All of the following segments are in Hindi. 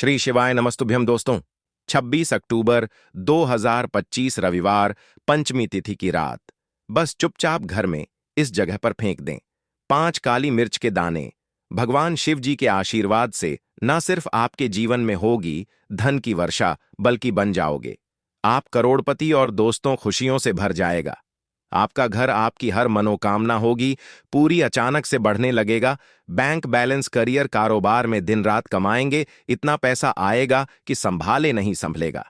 श्री शिवाय नमस्तुभ्यम दोस्तों। 26 अक्टूबर 2025 रविवार पंचमी तिथि की रात। बस चुपचाप घर में इस जगह पर फेंक दें 5 काली मिर्च के दाने। भगवान शिव जी के आशीर्वाद से न सिर्फ आपके जीवन में होगी धन की वर्षा, बल्कि बन जाओगे आप करोड़पति और दोस्तों खुशियों से भर जाएगा। आपका घर, आपकी हर मनोकामना होगी पूरी, अचानक से बढ़ने लगेगा। बैंक बैलेंस, करियर, कारोबार में दिन रात कमाएंगे, इतना पैसा आएगा कि संभाले नहीं संभलेगा।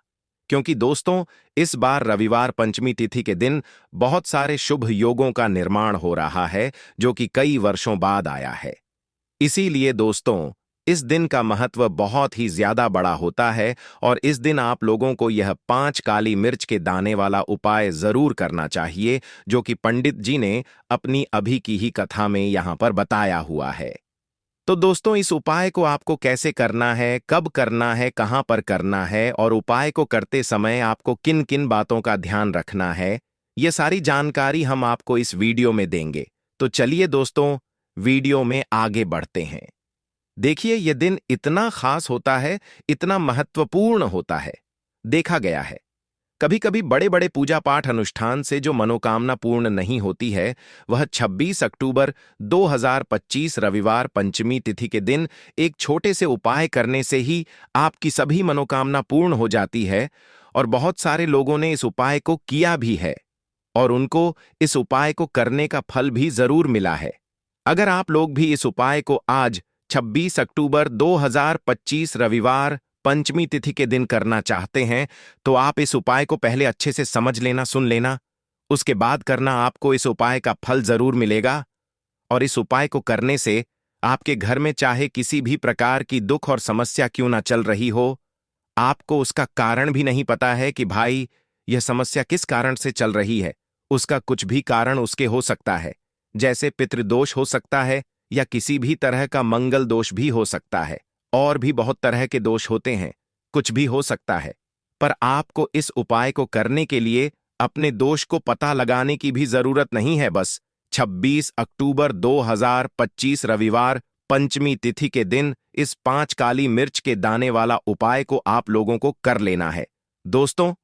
क्योंकि दोस्तों, इस बार रविवार पंचमी तिथि के दिन बहुत सारे शुभ योगों का निर्माण हो रहा है, जो कि कई वर्षों बाद आया है। इसीलिए दोस्तों, इस दिन का महत्व बहुत ही ज्यादा बड़ा होता है और इस दिन आप लोगों को यह 5 काली मिर्च के दाने वाला उपाय जरूर करना चाहिए, जो कि पंडित जी ने अपनी अभी की ही कथा में यहां पर बताया हुआ है। तो दोस्तों, इस उपाय को आपको कैसे करना है, कब करना है, कहां पर करना है और उपाय को करते समय आपको किन किन बातों का ध्यान रखना है, ये सारी जानकारी हम आपको इस वीडियो में देंगे। तो चलिए दोस्तों, वीडियो में आगे बढ़ते हैं। देखिए, यह दिन इतना खास होता है, इतना महत्वपूर्ण होता है। देखा गया है कभी कभी बड़े बड़े पूजा पाठ अनुष्ठान से जो मनोकामना पूर्ण नहीं होती है, वह 26 अक्टूबर 2025 रविवार पंचमी तिथि के दिन एक छोटे से उपाय करने से ही आपकी सभी मनोकामना पूर्ण हो जाती है। और बहुत सारे लोगों ने इस उपाय को किया भी है और उनको इस उपाय को करने का फल भी जरूर मिला है। अगर आप लोग भी इस उपाय को आज 26 अक्टूबर 2025 रविवार पंचमी तिथि के दिन करना चाहते हैं, तो आप इस उपाय को पहले अच्छे से समझ लेना, सुन लेना, उसके बाद करना। आपको इस उपाय का फल जरूर मिलेगा। और इस उपाय को करने से आपके घर में चाहे किसी भी प्रकार की दुख और समस्या क्यों ना चल रही हो, आपको उसका कारण भी नहीं पता है कि भाई यह समस्या किस कारण से चल रही है, उसका कुछ भी कारण उसके हो सकता है। जैसे पितृदोष हो सकता है या किसी भी तरह का मंगल दोष भी हो सकता है, और भी बहुत तरह के दोष होते हैं, कुछ भी हो सकता है। पर आपको इस उपाय को करने के लिए अपने दोष को पता लगाने की भी जरूरत नहीं है। बस 26 अक्टूबर 2025 रविवार पंचमी तिथि के दिन इस 5 काली मिर्च के दाने वाला उपाय को आप लोगों को कर लेना है। दोस्तों,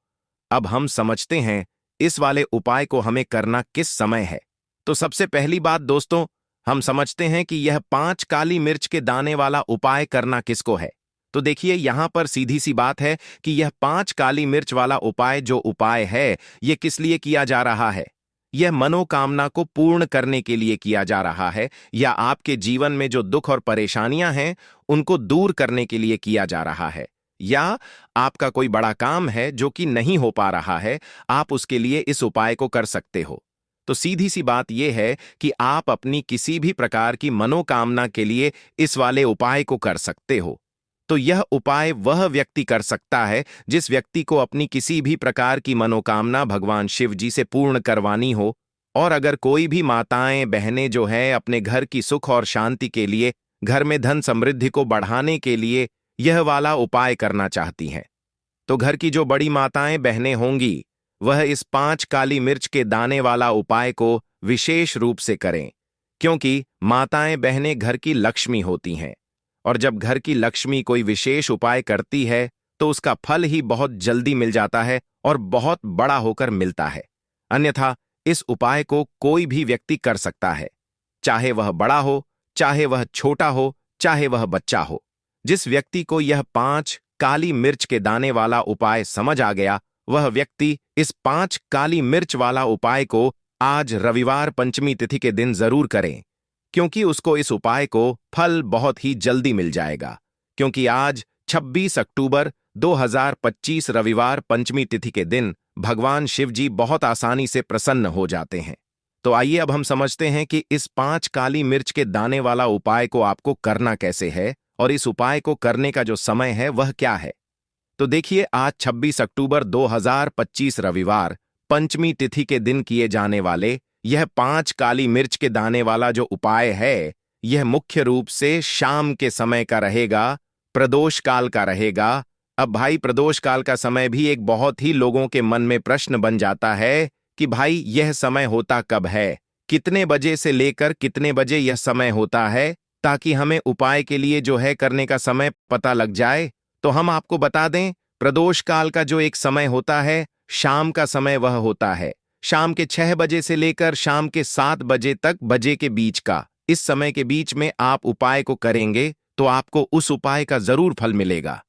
अब हम समझते हैं इस वाले उपाय को हमें करना किस समय है। तो सबसे पहली बात दोस्तों, हम समझते हैं कि यह 5 काली मिर्च के दाने वाला उपाय करना किसको है। तो देखिए, यहां पर सीधी सी बात है कि यह 5 काली मिर्च वाला उपाय जो उपाय है, यह किस लिए किया जा रहा है। यह मनोकामना को पूर्ण करने के लिए किया जा रहा है, या आपके जीवन में जो दुख और परेशानियां हैं उनको दूर करने के लिए किया जा रहा है, या आपका कोई बड़ा काम है जो कि नहीं हो पा रहा है, आप उसके लिए इस उपाय को कर सकते हो। तो सीधी सी बात यह है कि आप अपनी किसी भी प्रकार की मनोकामना के लिए इस वाले उपाय को कर सकते हो। तो यह उपाय वह व्यक्ति कर सकता है जिस व्यक्ति को अपनी किसी भी प्रकार की मनोकामना भगवान शिव जी से पूर्ण करवानी हो। और अगर कोई भी माताएं बहनें जो है अपने घर की सुख और शांति के लिए, घर में धन समृद्धि को बढ़ाने के लिए यह वाला उपाय करना चाहती हैं, तो घर की जो बड़ी माताएं बहनें होंगी, वह इस 5 काली मिर्च के दाने वाला उपाय को विशेष रूप से करें। क्योंकि माताएं बहनें घर की लक्ष्मी होती हैं, और जब घर की लक्ष्मी कोई विशेष उपाय करती है तो उसका फल ही बहुत जल्दी मिल जाता है और बहुत बड़ा होकर मिलता है। अन्यथा इस उपाय को कोई भी व्यक्ति कर सकता है, चाहे वह बड़ा हो, चाहे वह छोटा हो, चाहे वह बच्चा हो। जिस व्यक्ति को यह 5 काली मिर्च के दाने वाला उपाय समझ आ गया, वह व्यक्ति इस 5 काली मिर्च वाला उपाय को आज रविवार पंचमी तिथि के दिन जरूर करें, क्योंकि उसको इस उपाय को फल बहुत ही जल्दी मिल जाएगा। क्योंकि आज 26 अक्टूबर 2025 रविवार पंचमी तिथि के दिन भगवान शिव जी बहुत आसानी से प्रसन्न हो जाते हैं। तो आइए अब हम समझते हैं कि इस 5 काली मिर्च के दाने वाला उपाय को आपको करना कैसे है, और इस उपाय को करने का जो समय है वह क्या है। तो देखिए, आज 26 अक्टूबर 2025 रविवार पंचमी तिथि के दिन किए जाने वाले यह 5 काली मिर्च के दाने वाला जो उपाय है, यह मुख्य रूप से शाम के समय का रहेगा, प्रदोष काल का रहेगा। अब भाई, प्रदोष काल का समय भी एक बहुत ही लोगों के मन में प्रश्न बन जाता है कि भाई यह समय होता कब है, कितने बजे से लेकर कितने बजे यह समय होता है, ताकि हमें उपाय के लिए जो है करने का समय पता लग जाए। तो हम आपको बता दें, प्रदोष काल का जो एक समय होता है, शाम का समय वह होता है शाम के 6 बजे से लेकर शाम के 7 बजे तक बजे के बीच का। इस समय के बीच में आप उपाय को करेंगे तो आपको उस उपाय का जरूर फल मिलेगा।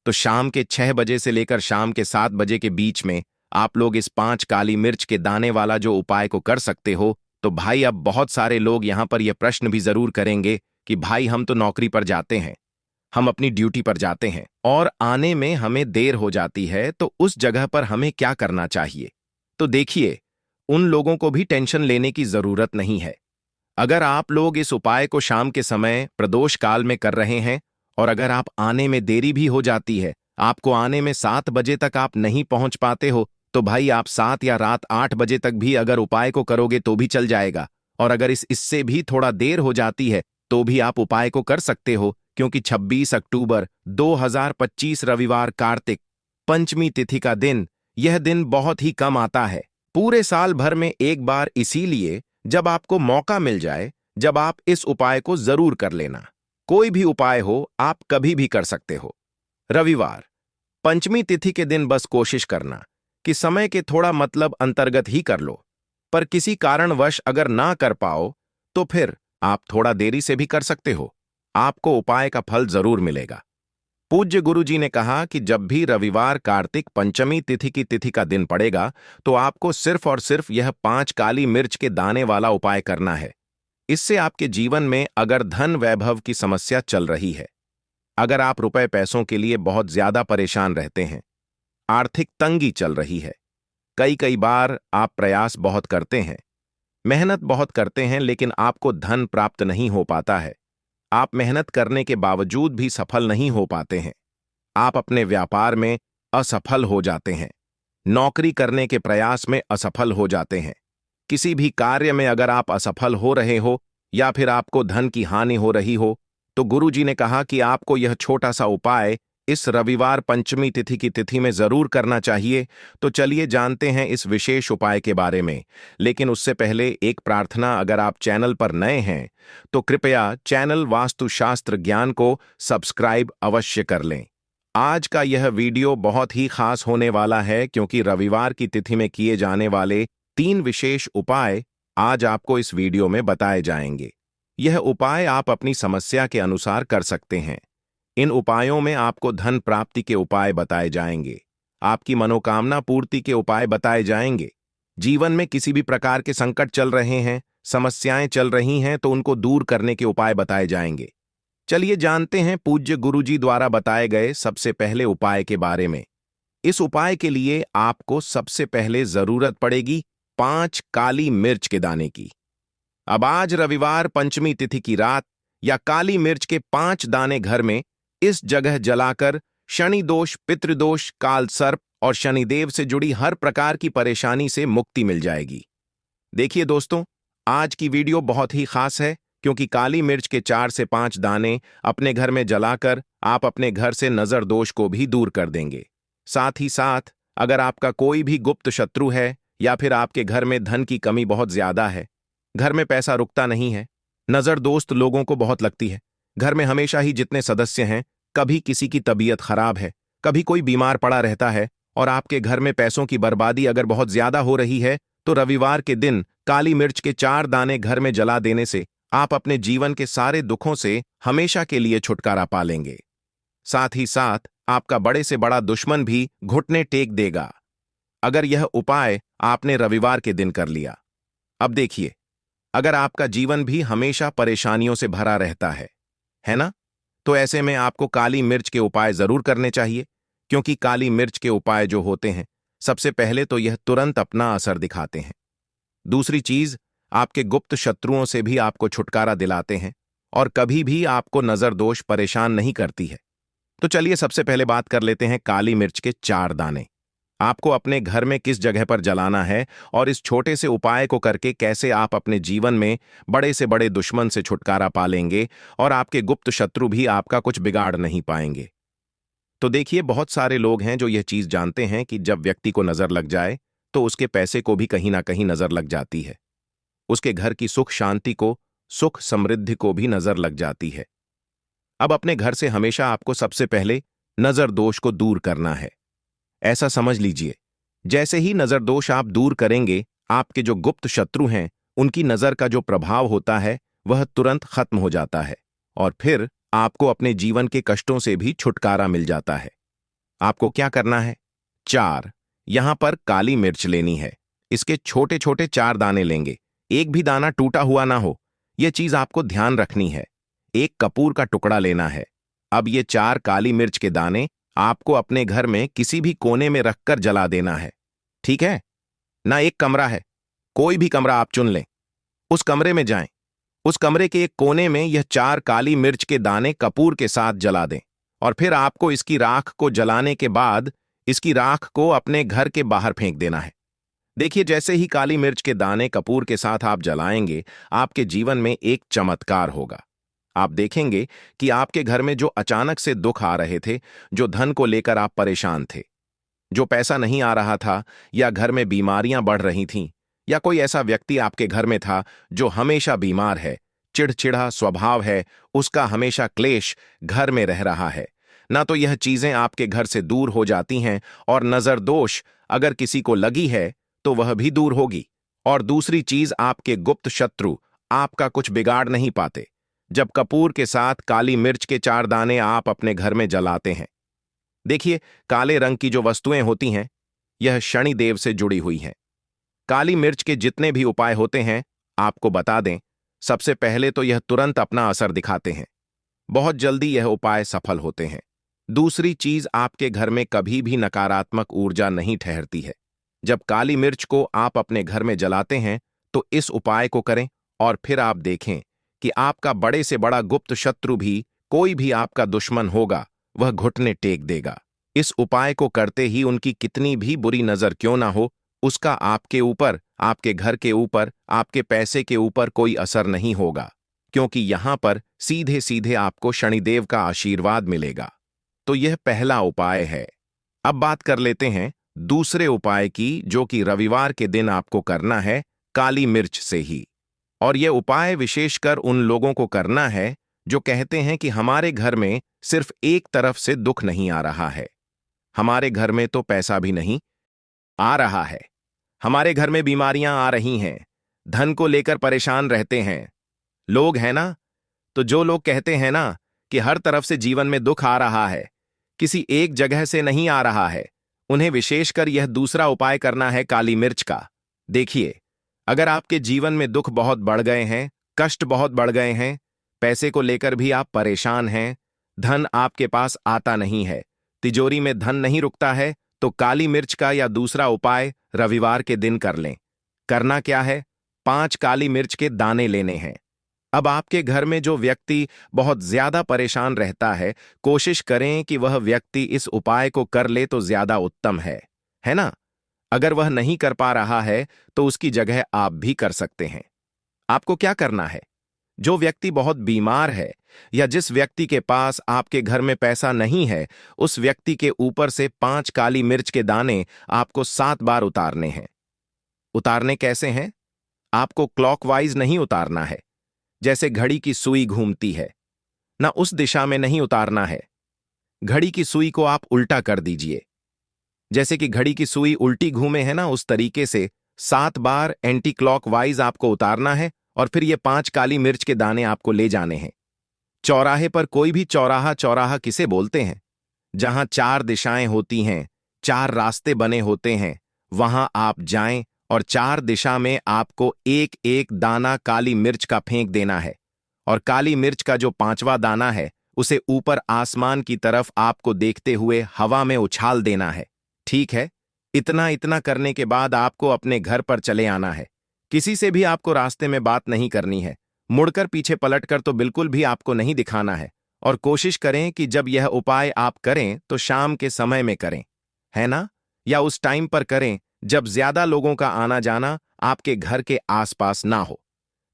तो शाम के 6 बजे से लेकर शाम के 7 बजे के बीच में आप लोग इस 5 काली मिर्च के दाने वाला जो उपाय को कर सकते हो। तो भाई, अब बहुत सारे लोग यहां पर यह प्रश्न भी जरूर करेंगे कि भाई, हम तो नौकरी पर जाते हैं, हम अपनी ड्यूटी पर जाते हैं और आने में हमें देर हो जाती है, तो उस जगह पर हमें क्या करना चाहिए? तो देखिए, उन लोगों को भी टेंशन लेने की जरूरत नहीं है। अगर आप लोग इस उपाय को शाम के समय प्रदोष काल में कर रहे हैं और अगर आप आने में देरी भी हो जाती है, आपको आने में 7 बजे तक आप नहीं पहुंच पाते हो, तो भाई आप 7 या रात 8 बजे तक भी अगर उपाय को करोगे तो भी चल जाएगा। और अगर इससे भी थोड़ा देर हो जाती है तो भी आप उपाय को कर सकते हो, क्योंकि 26 अक्टूबर 2025 रविवार कार्तिक पंचमी तिथि का दिन, यह दिन बहुत ही कम आता है, पूरे साल भर में एक बार। इसीलिए जब आपको मौका मिल जाए, जब आप इस उपाय को जरूर कर लेना। कोई भी उपाय हो, आप कभी भी कर सकते हो। रविवार पंचमी तिथि के दिन बस कोशिश करना कि समय के थोड़ा मतलब अंतर्गत ही कर लो, पर किसी कारणवश अगर ना कर पाओ तो फिर आप थोड़ा देरी से भी कर सकते हो, आपको उपाय का फल जरूर मिलेगा। पूज्य गुरुजी ने कहा कि जब भी रविवार कार्तिक पंचमी तिथि की तिथि का दिन पड़ेगा तो आपको सिर्फ और सिर्फ यह 5 काली मिर्च के दाने वाला उपाय करना है। इससे आपके जीवन में अगर धन वैभव की समस्या चल रही है, अगर आप रुपए पैसों के लिए बहुत ज्यादा परेशान रहते हैं, आर्थिक तंगी चल रही है, कई कई बार आप प्रयास बहुत करते हैं, मेहनत बहुत करते हैं, लेकिन आपको धन प्राप्त नहीं हो पाता है, आप मेहनत करने के बावजूद भी सफल नहीं हो पाते हैं, आप अपने व्यापार में असफल हो जाते हैं, नौकरी करने के प्रयास में असफल हो जाते हैं, किसी भी कार्य में अगर आप असफल हो रहे हो या फिर आपको धन की हानि हो रही हो, तो गुरुजी ने कहा कि आपको यह छोटा सा उपाय इस रविवार पंचमी तिथि की तिथि में जरूर करना चाहिए। तो चलिए जानते हैं इस विशेष उपाय के बारे में, लेकिन उससे पहले एक प्रार्थना, अगर आप चैनल पर नए हैं तो कृपया चैनल वास्तुशास्त्र ज्ञान को सब्सक्राइब अवश्य कर लें। आज का यह वीडियो बहुत ही खास होने वाला है, क्योंकि रविवार की तिथि में किए जाने वाले 3 विशेष उपाय आज आपको इस वीडियो में बताए जाएंगे। यह उपाय आप अपनी समस्या के अनुसार कर सकते हैं। इन उपायों में आपको धन प्राप्ति के उपाय बताए जाएंगे, आपकी मनोकामना पूर्ति के उपाय बताए जाएंगे, जीवन में किसी भी प्रकार के संकट चल रहे हैं, समस्याएं चल रही हैं, तो उनको दूर करने के उपाय बताए जाएंगे। चलिए जानते हैं पूज्य गुरुजी द्वारा बताए गए सबसे पहले उपाय के बारे में। इस उपाय के लिए आपको सबसे पहले जरूरत पड़ेगी 5 काली मिर्च के दाने की। अब आज रविवार पंचमी तिथि की रात या काली मिर्च के 5 दाने घर में इस जगह जलाकर शनि दोष, पितृदोष, काल सर्प और शनिदेव से जुड़ी हर प्रकार की परेशानी से मुक्ति मिल जाएगी। देखिए दोस्तों, आज की वीडियो बहुत ही खास है, क्योंकि काली मिर्च के 4 से 5 दाने अपने घर में जलाकर आप अपने घर से नजर दोष को भी दूर कर देंगे। साथ ही साथ अगर आपका कोई भी गुप्त शत्रु है या फिर आपके घर में धन की कमी बहुत ज्यादा है, घर में पैसा रुकता नहीं है, नजर दोस्त लोगों को बहुत लगती है, घर में हमेशा ही जितने सदस्य हैं, कभी किसी की तबीयत खराब है, कभी कोई बीमार पड़ा रहता है और आपके घर में पैसों की बर्बादी अगर बहुत ज्यादा हो रही है, तो रविवार के दिन काली मिर्च के 4 दाने घर में जला देने से आप अपने जीवन के सारे दुखों से हमेशा के लिए छुटकारा पा लेंगे। साथ ही साथ आपका बड़े से बड़ा दुश्मन भी घुटने टेक देगा, अगर यह उपाय आपने रविवार के दिन कर लिया। अब देखिए, अगर आपका जीवन भी हमेशा परेशानियों से भरा रहता है ना? तो ऐसे में आपको काली मिर्च के उपाय जरूर करने चाहिए, क्योंकि काली मिर्च के उपाय जो होते हैं, सबसे पहले तो यह तुरंत अपना असर दिखाते हैं। दूसरी चीज, आपके गुप्त शत्रुओं से भी आपको छुटकारा दिलाते हैं और कभी भी आपको नजर दोष परेशान नहीं करती है। तो चलिए सबसे पहले बात कर लेते हैं काली मिर्च के 4 दाने। आपको अपने घर में किस जगह पर जलाना है और इस छोटे से उपाय को करके कैसे आप अपने जीवन में बड़े से बड़े दुश्मन से छुटकारा पा लेंगे और आपके गुप्त शत्रु भी आपका कुछ बिगाड़ नहीं पाएंगे। तो देखिए, बहुत सारे लोग हैं जो यह चीज जानते हैं कि जब व्यक्ति को नजर लग जाए तो उसके पैसे को भी कहीं ना कहीं नजर लग जाती है, उसके घर की सुख शांति को, सुख समृद्धि को भी नजर लग जाती है। अब अपने घर से हमेशा आपको सबसे पहले नजर दोष को दूर करना है। ऐसा समझ लीजिए, जैसे ही नजर दोष आप दूर करेंगे, आपके जो गुप्त शत्रु हैं उनकी नजर का जो प्रभाव होता है वह तुरंत खत्म हो जाता है और फिर आपको अपने जीवन के कष्टों से भी छुटकारा मिल जाता है। आपको क्या करना है? 4 यहां पर काली मिर्च लेनी है। इसके छोटे छोटे 4 दाने लेंगे, एक भी दाना टूटा हुआ ना हो, यह चीज आपको ध्यान रखनी है। एक कपूर का टुकड़ा लेना है। अब ये 4 काली मिर्च के दाने आपको अपने घर में किसी भी कोने में रखकर जला देना है। ठीक है ना? एक कमरा है, कोई भी कमरा आप चुन लें, उस कमरे में जाएं। उस कमरे के एक कोने में यह 4 काली मिर्च के दाने कपूर के साथ जला दें और फिर आपको इसकी राख को जलाने के बाद इसकी राख को अपने घर के बाहर फेंक देना है। देखिए, जैसे ही काली मिर्च के दाने कपूर के साथ आप जलाएंगे, आपके जीवन में एक चमत्कार होगा। आप देखेंगे कि आपके घर में जो अचानक से दुख आ रहे थे, जो धन को लेकर आप परेशान थे, जो पैसा नहीं आ रहा था, या घर में बीमारियां बढ़ रही थीं, या कोई ऐसा व्यक्ति आपके घर में था जो हमेशा बीमार है, चिड़चिड़ा स्वभाव है, उसका हमेशा क्लेश घर में रह रहा है, ना तो यह चीजें आपके घर से दूर हो जाती हैं और नजर दोष अगर किसी को लगी है तो वह भी दूर होगी। और दूसरी चीज, आपके गुप्त शत्रु आपका कुछ बिगाड़ नहीं पाते जब कपूर के साथ काली मिर्च के 4 दाने आप अपने घर में जलाते हैं। देखिए, काले रंग की जो वस्तुएं होती हैं, यह शनिदेव से जुड़ी हुई हैं। काली मिर्च के जितने भी उपाय होते हैं, आपको बता दें, सबसे पहले तो यह तुरंत अपना असर दिखाते हैं, बहुत जल्दी यह उपाय सफल होते हैं। दूसरी चीज, आपके घर में कभी भी नकारात्मक ऊर्जा नहीं ठहरती है। जब काली मिर्च को आप अपने घर में जलाते हैं तो इस उपाय को करें और फिर आप देखें कि आपका बड़े से बड़ा गुप्त शत्रु भी, कोई भी आपका दुश्मन होगा, वह घुटने टेक देगा। इस उपाय को करते ही उनकी कितनी भी बुरी नजर क्यों ना हो, उसका आपके ऊपर, आपके घर के ऊपर, आपके पैसे के ऊपर कोई असर नहीं होगा, क्योंकि यहां पर सीधे सीधे आपको शनिदेव का आशीर्वाद मिलेगा। तो यह पहला उपाय है। अब बात कर लेते हैं दूसरे उपाय की, जो कि रविवार के दिन आपको करना है काली मिर्च से ही। और यह उपाय विशेषकर उन लोगों को करना है जो कहते हैं कि हमारे घर में सिर्फ एक तरफ से दुख नहीं आ रहा है, हमारे घर में तो पैसा भी नहीं आ रहा है, हमारे घर में बीमारियां आ रही हैं, धन को लेकर परेशान रहते हैं लोग, है ना? तो जो लोग कहते हैं ना कि हर तरफ से जीवन में दुख आ रहा है, किसी एक जगह से नहीं आ रहा है, उन्हें विशेषकर यह दूसरा उपाय करना है काली मिर्च का। देखिए, अगर आपके जीवन में दुख बहुत बढ़ गए हैं, कष्ट बहुत बढ़ गए हैं, पैसे को लेकर भी आप परेशान हैं, धन आपके पास आता नहीं है, तिजोरी में धन नहीं रुकता है, तो काली मिर्च का या दूसरा उपाय रविवार के दिन कर लें। करना क्या है? 5 काली मिर्च के दाने लेने हैं। अब आपके घर में जो व्यक्ति बहुत ज्यादा परेशान रहता है, कोशिश करें कि वह व्यक्ति इस उपाय को कर ले तो ज्यादा उत्तम है ना? अगर वह नहीं कर पा रहा है तो उसकी जगह आप भी कर सकते हैं। आपको क्या करना है? जो व्यक्ति बहुत बीमार है या जिस व्यक्ति के पास आपके घर में पैसा नहीं है, उस व्यक्ति के ऊपर से 5 काली मिर्च के दाने आपको 7 बार उतारने हैं। उतारने कैसे हैं? आपको क्लॉकवाइज नहीं उतारना है, जैसे घड़ी की सुई घूमती है ना, उस दिशा में नहीं उतारना है। घड़ी की सुई को आप उल्टा कर दीजिए, जैसे कि घड़ी की सुई उल्टी घूमे है ना, उस तरीके से 7 बार एंटी क्लॉकवाइज आपको उतारना है और फिर ये 5 काली मिर्च के दाने आपको ले जाने हैं। चौराहे पर, कोई भी चौराहा, चौराहा किसे बोलते हैं? जहां 4 दिशाएं होती हैं, 4 रास्ते बने होते हैं, वहां आप जाएं और 4 दिशा में आपको एक एक दाना काली मिर्च का फेंक देना है। और काली मिर्च का जो 5वां दाना है, उसे ऊपर आसमान की तरफ आपको देखते हुए हवा में उछाल देना है। ठीक है? इतना इतना करने के बाद आपको अपने घर पर चले आना है। किसी से भी आपको रास्ते में बात नहीं करनी है, मुड़कर पीछे पलटकर तो बिल्कुल भी आपको नहीं दिखाना है। और कोशिश करें कि जब यह उपाय आप करें तो शाम के समय में करें, है ना? या उस टाइम पर करें जब ज्यादा लोगों का आना जाना आपके घर के आसपास ना हो।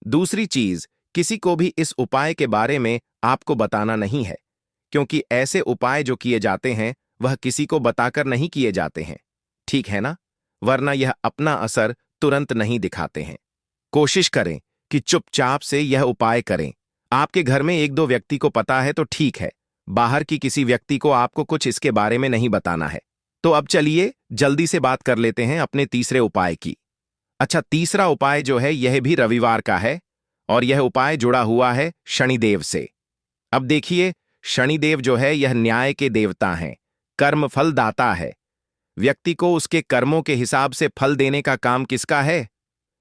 दूसरी चीज, किसी को भी इस उपाय के बारे में आपको बताना नहीं है, क्योंकि ऐसे उपाय जो किए जाते हैं वह किसी को बताकर नहीं किए जाते हैं, ठीक है ना? वरना यह अपना असर तुरंत नहीं दिखाते हैं। कोशिश करें कि चुपचाप से यह उपाय करें। आपके घर में 1-2 व्यक्ति को पता है तो ठीक है, बाहर की किसी व्यक्ति को आपको कुछ इसके बारे में नहीं बताना है। तो अब चलिए जल्दी से बात कर लेते हैं अपने तीसरे उपाय की। अच्छा, तीसरा उपाय जो है यह भी रविवार का है और यह उपाय जुड़ा हुआ है शनिदेव से। अब देखिए, शनिदेव जो है यह न्याय के देवता हैं, कर्म फल दाता है। व्यक्ति को उसके कर्मों के हिसाब से फल देने का काम किसका है?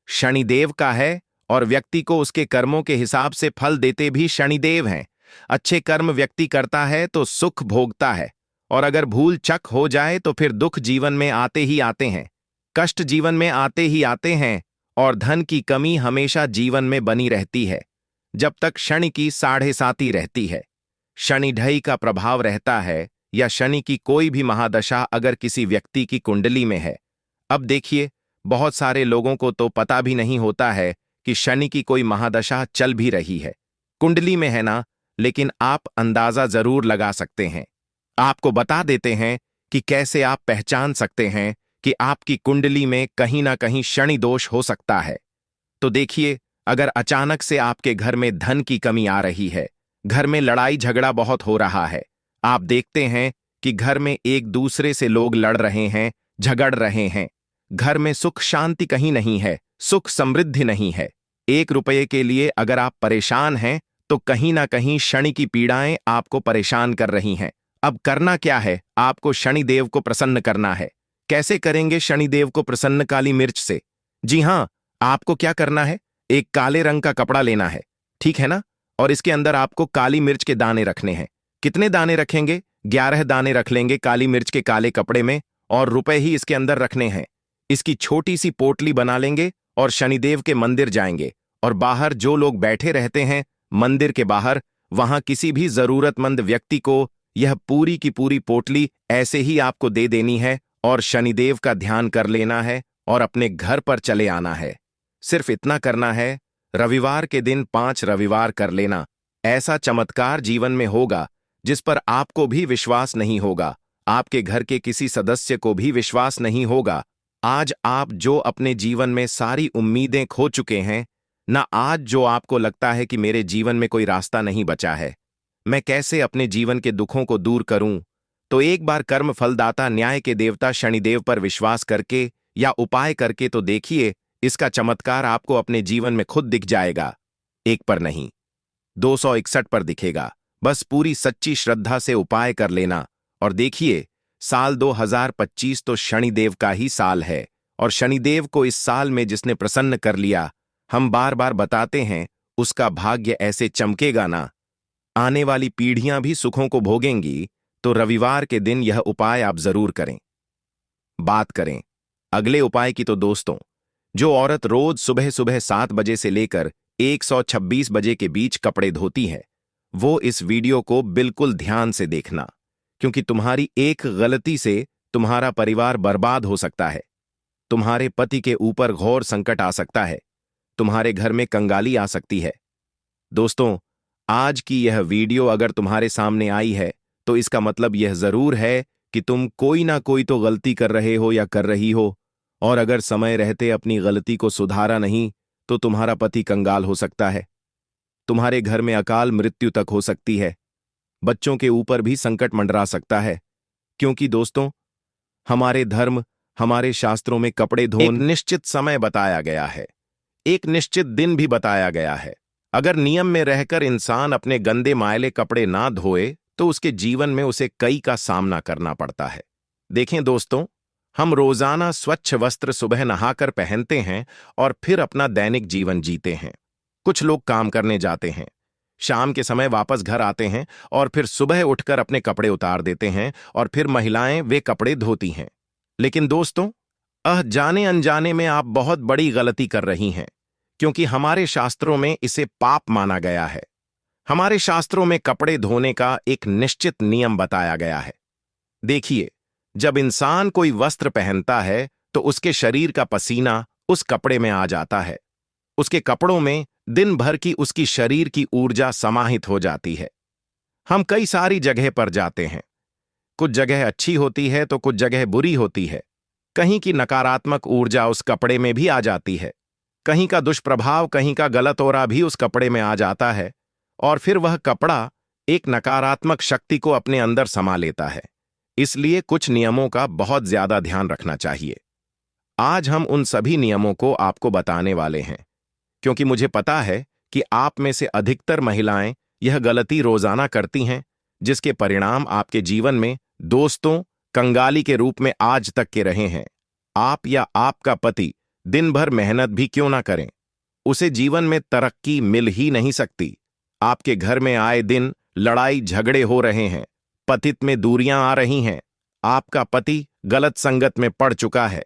शनिदेव का है। और व्यक्ति को उसके कर्मों के हिसाब से फल देते भी शनिदेव हैं। अच्छे कर्म व्यक्ति करता है तो सुख भोगता है, और अगर भूल चक हो जाए तो फिर दुख जीवन में आते ही आते हैं, कष्ट जीवन में आते ही आते हैं, और धन की कमी हमेशा जीवन में बनी रहती है जब तक शनि की 7.5 रहती है। शनि ढई का प्रभाव रहता है, या शनि की कोई भी महादशा अगर किसी व्यक्ति की कुंडली में है। अब देखिए, बहुत सारे लोगों को तो पता भी नहीं होता है कि शनि की कोई महादशा चल भी रही है, कुंडली में है ना, लेकिन आप अंदाजा जरूर लगा सकते हैं। आपको बता देते हैं कि कैसे आप पहचान सकते हैं कि आपकी कुंडली में कहीं ना कहीं शनि दोष हो सकता है। तो देखिए, अगर अचानक से आपके घर में धन की कमी आ रही है, घर में लड़ाई झगड़ा बहुत हो रहा है, आप देखते हैं कि घर में एक दूसरे से लोग लड़ रहे हैं, झगड़ रहे हैं, घर में सुख शांति कहीं नहीं है, सुख समृद्धि नहीं है, 1 रुपये के लिए अगर आप परेशान हैं तो कहीं ना कहीं शनि की पीड़ाएं आपको परेशान कर रही हैं। अब करना क्या है? आपको शनिदेव को प्रसन्न करना है। कैसे करेंगे शनिदेव को प्रसन्न? काली मिर्च से। जी हां, आपको क्या करना है? एक काले रंग का कपड़ा लेना है, ठीक है ना, और इसके अंदर आपको काली मिर्च के दाने रखने हैं। कितने दाने रखेंगे? 11 दाने रख लेंगे काली मिर्च के काले कपड़े में, और रुपए ही इसके अंदर रखने हैं। इसकी छोटी सी पोटली बना लेंगे और शनिदेव के मंदिर जाएंगे, और बाहर जो लोग बैठे रहते हैं मंदिर के बाहर, वहां किसी भी जरूरतमंद व्यक्ति को यह पूरी की पूरी पोटली ऐसे ही आपको दे देनी है, और शनिदेव का ध्यान कर लेना है और अपने घर पर चले आना है। सिर्फ इतना करना है, रविवार के दिन 5 रविवार कर लेना। ऐसा चमत्कार जीवन में होगा जिस पर आपको भी विश्वास नहीं होगा, आपके घर के किसी सदस्य को भी विश्वास नहीं होगा। आज आप जो अपने जीवन में सारी उम्मीदें खो चुके हैं ना, आज जो आपको लगता है कि मेरे जीवन में कोई रास्ता नहीं बचा है, मैं कैसे अपने जीवन के दुखों को दूर करूं, तो एक बार कर्म फलदाता न्याय के देवता शनिदेव पर विश्वास करके या उपाय करके तो देखिए, इसका चमत्कार आपको अपने जीवन में खुद दिख जाएगा। एक पर नहीं, 261 पर दिखेगा। बस पूरी सच्ची श्रद्धा से उपाय कर लेना, और देखिए, साल 2025 तो शनिदेव का ही साल है, और शनिदेव को इस साल में जिसने प्रसन्न कर लिया, हम बार बार बताते हैं, उसका भाग्य ऐसे चमकेगा ना, आने वाली पीढ़ियां भी सुखों को भोगेंगी। तो रविवार के दिन यह उपाय आप जरूर करें। बात करें अगले उपाय की तो दोस्तों, जो औरत रोज सुबह सुबह 7 बजे से लेकर 126 बजे के बीच कपड़े धोती है, वो इस वीडियो को बिल्कुल ध्यान से देखना, क्योंकि तुम्हारी एक गलती से तुम्हारा परिवार बर्बाद हो सकता है, तुम्हारे पति के ऊपर घोर संकट आ सकता है, तुम्हारे घर में कंगाली आ सकती है। दोस्तों, आज की यह वीडियो अगर तुम्हारे सामने आई है तो इसका मतलब यह जरूर है कि तुम कोई ना कोई तो गलती कर रहे हो या कर रही हो, और अगर समय रहते अपनी गलती को सुधारा नहीं तो तुम्हारा पति कंगाल हो सकता है, तुम्हारे घर में अकाल मृत्यु तक हो सकती है, बच्चों के ऊपर भी संकट मंडरा सकता है। क्योंकि दोस्तों, हमारे धर्म, हमारे शास्त्रों में कपड़े धोने एक निश्चित समय बताया गया है, एक निश्चित दिन भी बताया गया है। अगर नियम में रहकर इंसान अपने गंदे मायले कपड़े ना धोए तो उसके जीवन में उसे कई का सामना करना पड़ता है। देखें दोस्तों, हम रोजाना स्वच्छ वस्त्र सुबह नहाकर पहनते हैं और फिर अपना दैनिक जीवन जीते हैं। कुछ लोग काम करने जाते हैं, शाम के समय वापस घर आते हैं और फिर सुबह उठकर अपने कपड़े उतार देते हैं, और फिर महिलाएं वे कपड़े धोती हैं। लेकिन दोस्तों, जाने अनजाने में आप बहुत बड़ी गलती कर रही हैं, क्योंकि हमारे शास्त्रों में इसे पाप माना गया है। हमारे शास्त्रों में कपड़े धोने का एक निश्चित नियम बताया गया है। देखिए, जब इंसान कोई वस्त्र पहनता है तो उसके शरीर का पसीना उस कपड़े में आ जाता है, उसके कपड़ों में दिन भर की उसकी शरीर की ऊर्जा समाहित हो जाती है। हम कई सारी जगह पर जाते हैं, कुछ जगह अच्छी होती है तो कुछ जगह बुरी होती है, कहीं की नकारात्मक ऊर्जा उस कपड़े में भी आ जाती है, कहीं का दुष्प्रभाव, कहीं का गलत ओरा भी उस कपड़े में आ जाता है, और फिर वह कपड़ा एक नकारात्मक शक्ति को अपने अंदर समा लेता है। इसलिए कुछ नियमों का बहुत ज्यादा ध्यान रखना चाहिए। आज हम उन सभी नियमों को आपको बताने वाले हैं, क्योंकि मुझे पता है कि आप में से अधिकतर महिलाएं यह गलती रोजाना करती हैं, जिसके परिणाम आपके जीवन में दोस्तों कंगाली के रूप में आज तक के रहे हैं। आप या आपका पति दिन भर मेहनत भी क्यों ना करें, उसे जीवन में तरक्की मिल ही नहीं सकती। आपके घर में आए दिन लड़ाई झगड़े हो रहे हैं, पतित में दूरियां आ रही हैं, आपका पति गलत संगत में पड़ चुका है,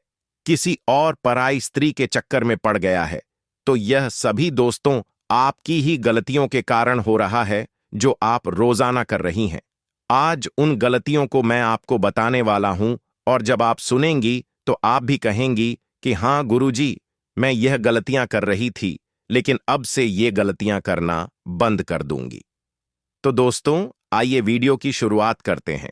किसी और पराई स्त्री के चक्कर में पड़ गया है, तो यह सभी दोस्तों आपकी ही गलतियों के कारण हो रहा है जो आप रोजाना कर रही हैं। आज उन गलतियों को मैं आपको बताने वाला हूं, और जब आप सुनेंगी तो आप भी कहेंगी कि हाँ गुरुजी, मैं यह गलतियां कर रही थी, लेकिन अब से ये गलतियां करना बंद कर दूंगी। तो दोस्तों, आइए वीडियो की शुरुआत करते हैं।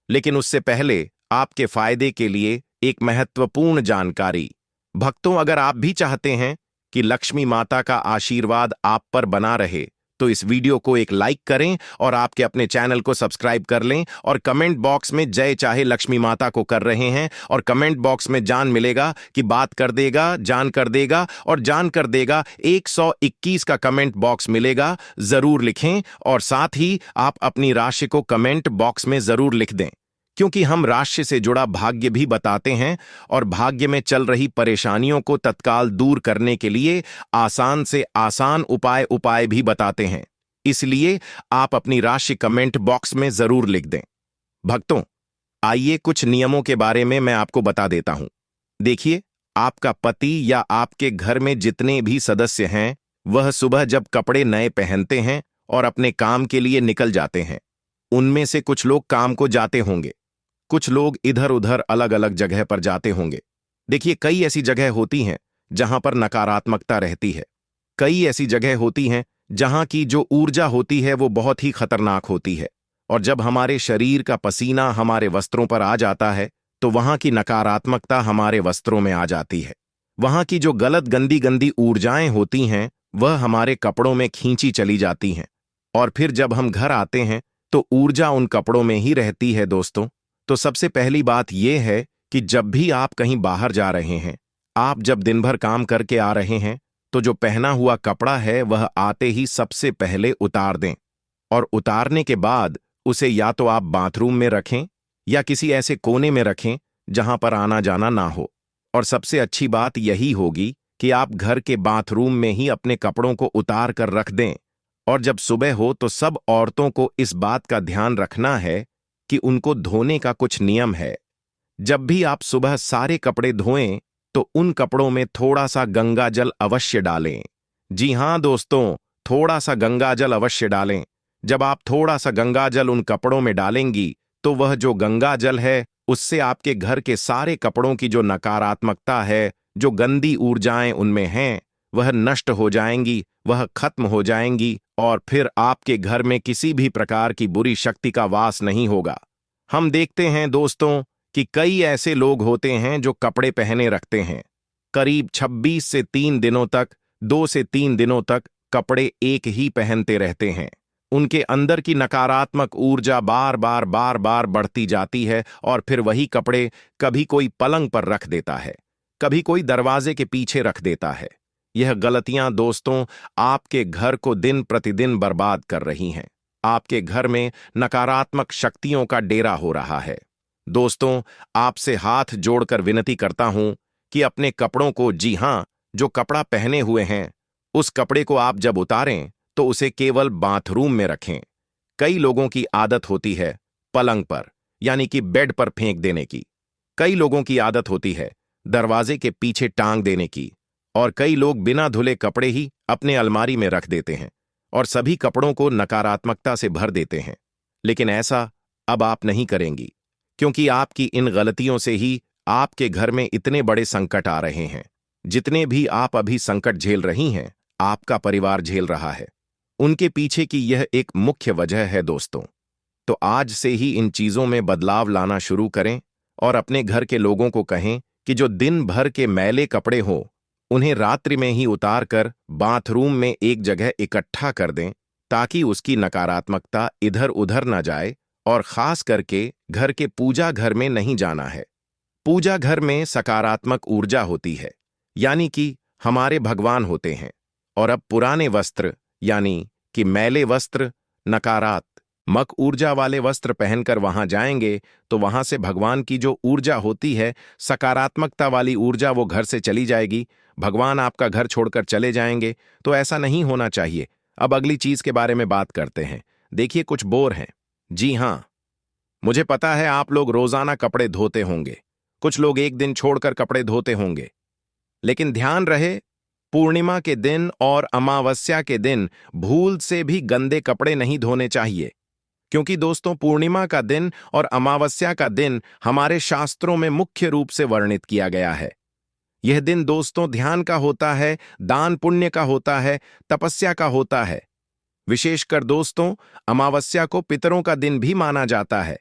लेकिन उससे पहले आपके फायदे के लिए एक महत्वपूर्ण जानकारी। भक्तों, अगर आप भी चाहते हैं कि लक्ष्मी माता का आशीर्वाद आप पर बना रहे, तो इस वीडियो को एक लाइक करें और आपके अपने चैनल को सब्सक्राइब कर लें, और कमेंट बॉक्स में जय चाहे लक्ष्मी माता को कर रहे हैं, और कमेंट बॉक्स में जान मिलेगा कि बात कर देगा, जान कर देगा और जान कर देगा 121 का कमेंट बॉक्स मिलेगा। जरूर लिखें, और साथ ही आप अपनी राशि को कमेंट बॉक्स में जरूर लिख दें, क्योंकि हम राशि से जुड़ा भाग्य भी बताते हैं, और भाग्य में चल रही परेशानियों को तत्काल दूर करने के लिए आसान से आसान उपाय भी बताते हैं। इसलिए आप अपनी राशि कमेंट बॉक्स में जरूर लिख दें। भक्तों, आइए कुछ नियमों के बारे में मैं आपको बता देता हूं। देखिए, आपका पति या आपके घर में जितने भी सदस्य हैं, वह सुबह जब कपड़े नए पहनते हैं और अपने काम के लिए निकल जाते हैं, उनमें से कुछ लोग काम को जाते होंगे, कुछ लोग इधर उधर अलग अलग जगह पर जाते होंगे। देखिए, कई ऐसी जगह होती हैं जहां पर नकारात्मकता रहती है। कई ऐसी जगह होती हैं जहां की जो ऊर्जा होती है वो बहुत ही खतरनाक होती है, और जब हमारे शरीर का पसीना हमारे वस्त्रों पर आ जाता है, तो वहां की नकारात्मकता हमारे वस्त्रों में आ जाती है। वहां की जो गलत गंदी गंदी ऊर्जाएं होती हैं, वह हमारे कपड़ों में खींची चली जाती हैं, और फिर जब हम घर आते हैं तो ऊर्जा उन कपड़ों में ही रहती है। दोस्तों, तो सबसे पहली बात यह है कि जब भी आप कहीं बाहर जा रहे हैं, आप जब दिन भर काम करके आ रहे हैं, तो जो पहना हुआ कपड़ा है वह आते ही सबसे पहले उतार दें, और उतारने के बाद उसे या तो आप बाथरूम में रखें या किसी ऐसे कोने में रखें जहां पर आना जाना ना हो। और सबसे अच्छी बात यही होगी कि आप घर के बाथरूम में ही अपने कपड़ों को उतार कर रख दें। और जब सुबह हो तो सब औरतों को इस बात का ध्यान रखना है कि उनको धोने का कुछ नियम है। जब भी आप सुबह सारे कपड़े धोएं, तो उन कपड़ों में थोड़ा सा गंगा जल अवश्य डालें। जी हां दोस्तों, थोड़ा सा गंगा जल अवश्य डालें। जब आप थोड़ा सा गंगा जल उन कपड़ों में डालेंगी, तो वह जो गंगा जल है, उससे आपके घर के सारे कपड़ों की जो नकारात्मकता है, जो गंदी ऊर्जाएं उनमें हैं, वह नष्ट हो जाएंगी, वह खत्म हो जाएंगी, और फिर आपके घर में किसी भी प्रकार की बुरी शक्ति का वास नहीं होगा। हम देखते हैं दोस्तों कि कई ऐसे लोग होते हैं जो कपड़े पहने रखते हैं, करीब 26 से 3 दिनों तक, 2 से 3 दिनों तक कपड़े एक ही पहनते रहते हैं। उनके अंदर की नकारात्मक ऊर्जा बार बार बढ़ती जाती है, और फिर वही कपड़े कभी कोई पलंग पर रख देता है, कभी कोई दरवाजे के पीछे रख देता है। यह गलतियां दोस्तों आपके घर को दिन प्रतिदिन बर्बाद कर रही हैं। आपके घर में नकारात्मक शक्तियों का डेरा हो रहा है। दोस्तों, आपसे हाथ जोड़कर विनती करता हूं कि अपने कपड़ों को, जी हां, जो कपड़ा पहने हुए हैं, उस कपड़े को आप जब उतारें तो उसे केवल बाथरूम में रखें। कई लोगों की आदत होती है पलंग पर, यानी कि बेड पर फेंक देने की। कई लोगों की आदत होती है दरवाजे के पीछे टांग देने की, और कई लोग बिना धुले कपड़े ही अपने अलमारी में रख देते हैं और सभी कपड़ों को नकारात्मकता से भर देते हैं। लेकिन ऐसा अब आप नहीं करेंगी, क्योंकि आपकी इन गलतियों से ही आपके घर में इतने बड़े संकट आ रहे हैं। जितने भी आप अभी संकट झेल रही हैं, आपका परिवार झेल रहा है। उनके पीछे की यह एक मुख्य वजह है दोस्तों। तो आज से ही इन चीजों में बदलाव लाना शुरू करें, और अपने घर के लोगों को कहें कि जो दिन भर के मैले कपड़े हों, उन्हें रात्रि में ही उतार कर बाथरूम में एक जगह इकट्ठा कर दें, ताकि उसकी नकारात्मकता इधर उधर न जाए, और खास करके घर के पूजा घर में नहीं जाना है। पूजा घर में सकारात्मक ऊर्जा होती है, यानी कि हमारे भगवान होते हैं। और अब पुराने वस्त्र यानी कि मैले वस्त्र, नकारात्मक ऊर्जा वाले वस्त्र पहनकर वहां जाएंगे तो वहां से भगवान की जो ऊर्जा होती है, सकारात्मकता वाली ऊर्जा, वो घर से चली जाएगी। भगवान आपका घर छोड़कर चले जाएंगे, तो ऐसा नहीं होना चाहिए। अब अगली चीज के बारे में बात करते हैं। देखिए, कुछ बोर हैं। जी हां, मुझे पता है आप लोग रोजाना कपड़े धोते होंगे, कुछ लोग एक दिन छोड़कर कपड़े धोते होंगे, लेकिन ध्यान रहे, पूर्णिमा के दिन और अमावस्या के दिन भूल से भी गंदे कपड़े नहीं धोने चाहिए। क्योंकि दोस्तों, पूर्णिमा का दिन और अमावस्या का दिन हमारे शास्त्रों में मुख्य रूप से वर्णित किया गया है। यह दिन दोस्तों ध्यान का होता है, दान पुण्य का होता है, तपस्या का होता है। विशेषकर दोस्तों, अमावस्या को पितरों का दिन भी माना जाता है।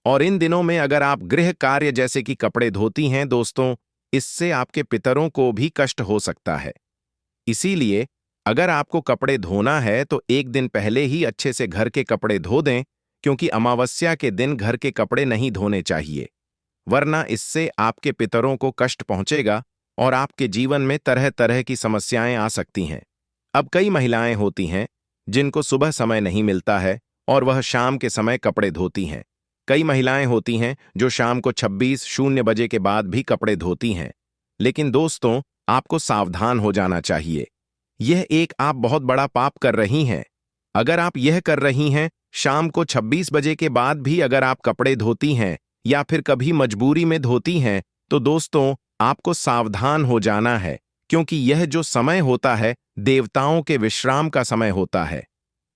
और इन दिनों में अगर आप गृह कार्य जैसे कि कपड़े धोती हैं दोस्तों, इससे आपके पितरों को भी कष्ट हो सकता है। इसीलिए अगर आपको कपड़े धोना है तो एक दिन पहले ही अच्छे से घर के कपड़े धो दें, क्योंकि अमावस्या के दिन घर के कपड़े नहीं धोने चाहिए, वरना इससे आपके पितरों को कष्ट पहुंचेगा और आपके जीवन में तरह तरह की समस्याएं आ सकती हैं। अब कई महिलाएं होती हैं जिनको सुबह समय नहीं मिलता है और वह शाम के समय कपड़े धोती हैं। कई महिलाएं होती हैं जो शाम को 26:00 बजे के बाद भी कपड़े धोती हैं। लेकिन दोस्तों, आपको सावधान हो जाना चाहिए। यह एक आप बहुत बड़ा पाप कर रही हैं। अगर आप यह कर रही हैं, शाम को 26 बजे के बाद भी अगर आप कपड़े धोती हैं या फिर कभी मजबूरी में धोती हैं, तो दोस्तों आपको सावधान हो जाना है, क्योंकि यह जो समय होता है देवताओं के विश्राम का समय होता है।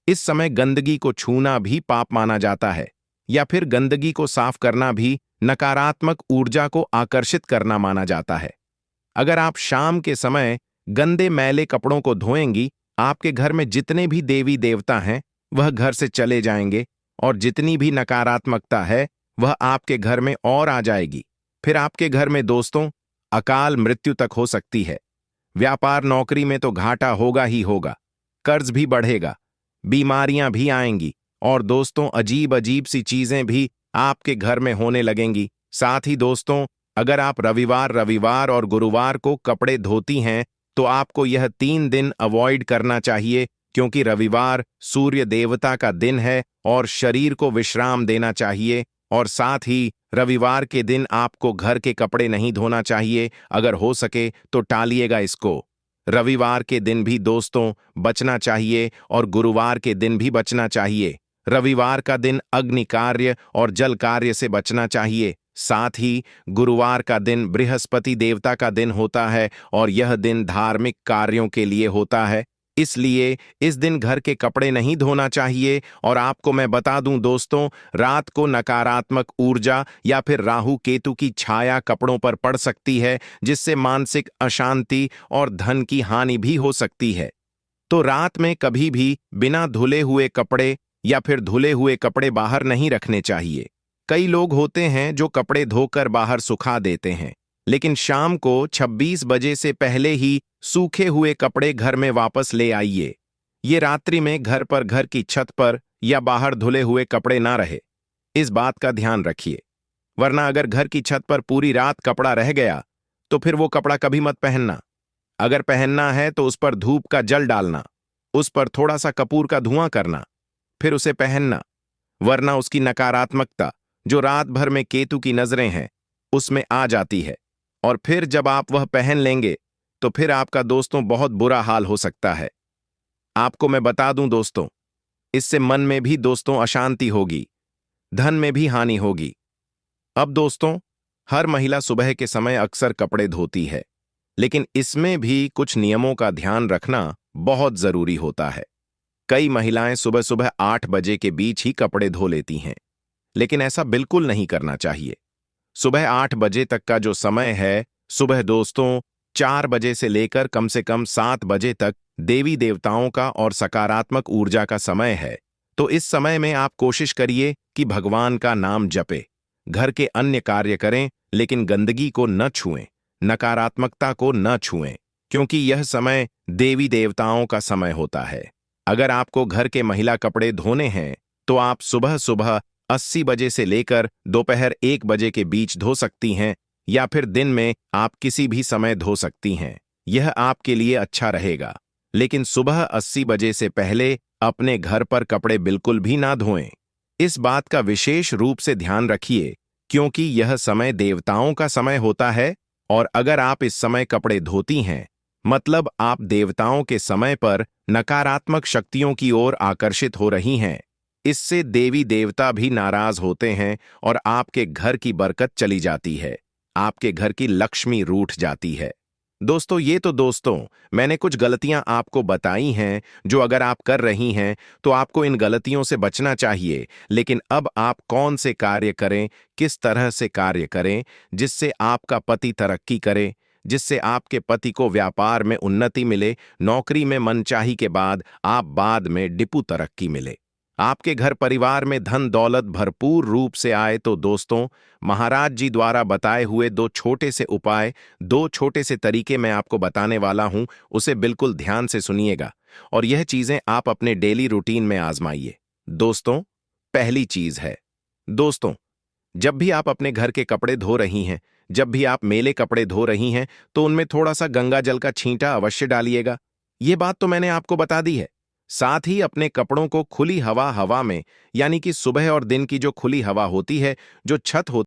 इस समय गंदगी को छूना भी पाप माना जाता है, या फिर गंदगी को साफ करना भी नकारात्मक ऊर्जा को आकर्षित करना माना जाता है। अगर आप शाम के समय गंदे मैले कपड़ों को धोएंगी, आपके घर में जितने भी देवी देवता हैं वह घर से चले जाएंगे, और जितनी भी नकारात्मकता है वह आपके घर में और आ जाएगी। फिर आपके घर में दोस्तों अकाल मृत्यु तक हो सकती है। व्यापार नौकरी में तो घाटा होगा ही होगा, कर्ज भी बढ़ेगा, बीमारियां भी आएंगी, और दोस्तों अजीब अजीब सी चीजें भी आपके घर में होने लगेंगी। साथ ही दोस्तों, अगर आप रविवार और गुरुवार को कपड़े धोती हैं तो आपको यह 3 दिन अवॉइड करना चाहिए, क्योंकि रविवार सूर्य देवता का दिन है और शरीर को विश्राम देना चाहिए। और साथ ही रविवार के दिन आपको घर के कपड़े नहीं धोना चाहिए। अगर हो सके तो टालिएगा इसको। रविवार के दिन भी दोस्तों बचना चाहिए और गुरुवार के दिन भी बचना चाहिए। रविवार का दिन अग्नि कार्य और जल कार्य से बचना चाहिए। साथ ही गुरुवार का दिन बृहस्पति देवता का दिन होता है और यह दिन धार्मिक कार्यों के लिए होता है, इसलिए इस दिन घर के कपड़े नहीं धोना चाहिए। और आपको मैं बता दूं दोस्तों, रात को नकारात्मक ऊर्जा या फिर राहु केतु की छाया कपड़ों पर पड़ सकती है, जिससे मानसिक अशांति और धन की हानि भी हो सकती है। तो रात में कभी भी बिना धुले हुए कपड़े या फिर धुले हुए कपड़े बाहर नहीं रखने चाहिए। कई लोग होते हैं जो कपड़े धोकर बाहर सुखा देते हैं, लेकिन शाम को 26 बजे से पहले ही सूखे हुए कपड़े घर में वापस ले आइए। ये रात्रि में घर की छत पर या बाहर धुले हुए कपड़े ना रहे, इस बात का ध्यान रखिए। वरना अगर घर की छत पर पूरी रात कपड़ा रह गया तो फिर वो कपड़ा कभी मत पहनना। अगर पहनना है तो उस पर धूप का जल डालना, उस पर थोड़ा सा कपूर का धुआं करना, फिर उसे पहनना। वरना उसकी नकारात्मकता, जो रात भर में केतु की नजरें हैं, उसमें आ जाती है, और फिर जब आप वह पहन लेंगे तो फिर आपका दोस्तों बहुत बुरा हाल हो सकता है। आपको मैं बता दूं दोस्तों, इससे मन में भी दोस्तों अशांति होगी, धन में भी हानि होगी। अब दोस्तों, हर महिला सुबह के समय अक्सर कपड़े धोती है, लेकिन इसमें भी कुछ नियमों का ध्यान रखना बहुत जरूरी होता है। कई महिलाएं सुबह सुबह 8 बजे के बीच ही कपड़े धो लेती हैं, लेकिन ऐसा बिल्कुल नहीं करना चाहिए। सुबह 8 बजे तक का जो समय है, सुबह दोस्तों 4 बजे से लेकर कम से कम 7 बजे तक देवी देवताओं का और सकारात्मक ऊर्जा का समय है। तो इस समय में आप कोशिश करिए कि भगवान का नाम जपे, घर के अन्य कार्य करें, लेकिन गंदगी को न छुएं, नकारात्मकता को न छुएं, क्योंकि यह समय देवी देवताओं का समय होता है। अगर आपको घर के महिला कपड़े धोने हैं तो आप सुबह सुबह 80 बजे से लेकर दोपहर 1 बजे के बीच धो सकती हैं, या फिर दिन में आप किसी भी समय धो सकती हैं। यह आपके लिए अच्छा रहेगा। लेकिन सुबह 80 बजे से पहले अपने घर पर कपड़े बिल्कुल भी ना धोएं। इस बात का विशेष रूप से ध्यान रखिए, क्योंकि यह समय देवताओं का समय होता है, और अगर आप इस समय कपड़े धोती हैं, मतलब आप देवताओं के समय पर नकारात्मक शक्तियों की ओर आकर्षित हो रही हैं। इससे देवी देवता भी नाराज होते हैं और आपके घर की बरकत चली जाती है, आपके घर की लक्ष्मी रूठ जाती है। दोस्तों, मैंने कुछ गलतियां आपको बताई हैं जो अगर आप कर रही हैं तो आपको इन गलतियों से बचना चाहिए। लेकिन अब आप कौन से कार्य करें, किस तरह से कार्य करें जिससे आपका पति तरक्की करे, जिससे आपके पति को व्यापार में उन्नति मिले, नौकरी में मनचाही के बाद में डिपू तरक्की मिले, आपके घर परिवार में धन दौलत भरपूर रूप से आए। तो दोस्तों, महाराज जी द्वारा बताए हुए दो छोटे से उपाय, दो छोटे से तरीके मैं आपको बताने वाला हूं, उसे बिल्कुल ध्यान से सुनिएगा और यह चीजें आप अपने डेली रूटीन में आजमाइए। दोस्तों, पहली चीज है, दोस्तों, जब भी आप अपने घर के कपड़े धो रही हैं, जब भी आप मेले कपड़े धो रही हैं, तो उनमें थोड़ा सा गंगा जल का छींटा अवश्य डालिएगा। ये बात तो मैंने आपको बता दी है। साथ ही अपने कपड़ों को खुली हवा में, यानी कि सुबह और दिन की जो खुली हवा होती है, जो छत होती